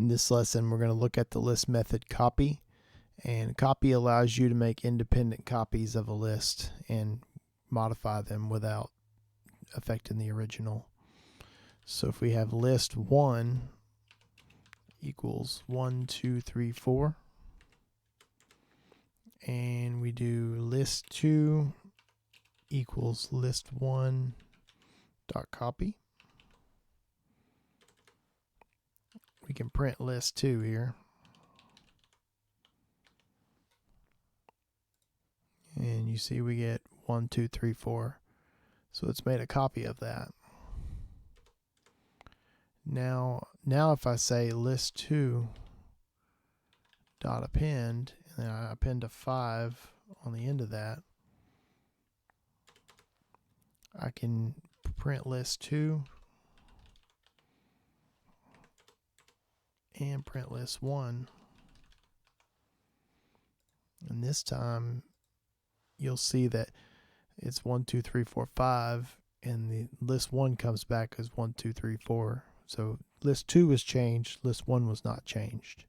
In this lesson, we're going to look at the list method copy. And copy allows you to make independent copies of a list and modify them without affecting the original. So if we have list 1 equals 1, 2, 3, 4, and we do list 2 equals list 1 dot copy, we can print list 2 here. And you see we get 1, 2, 3, 4. So it's made a copy of that. Now if I say list 2 dot append, and then I append a 5 on the end of that, I can print list 2 and print list 1. And this time you'll see that it's 1, 2, 3, 4, 5, and the list 1 comes back as 1, 2, 3, 4. So list 2 was changed, list 1 was not changed.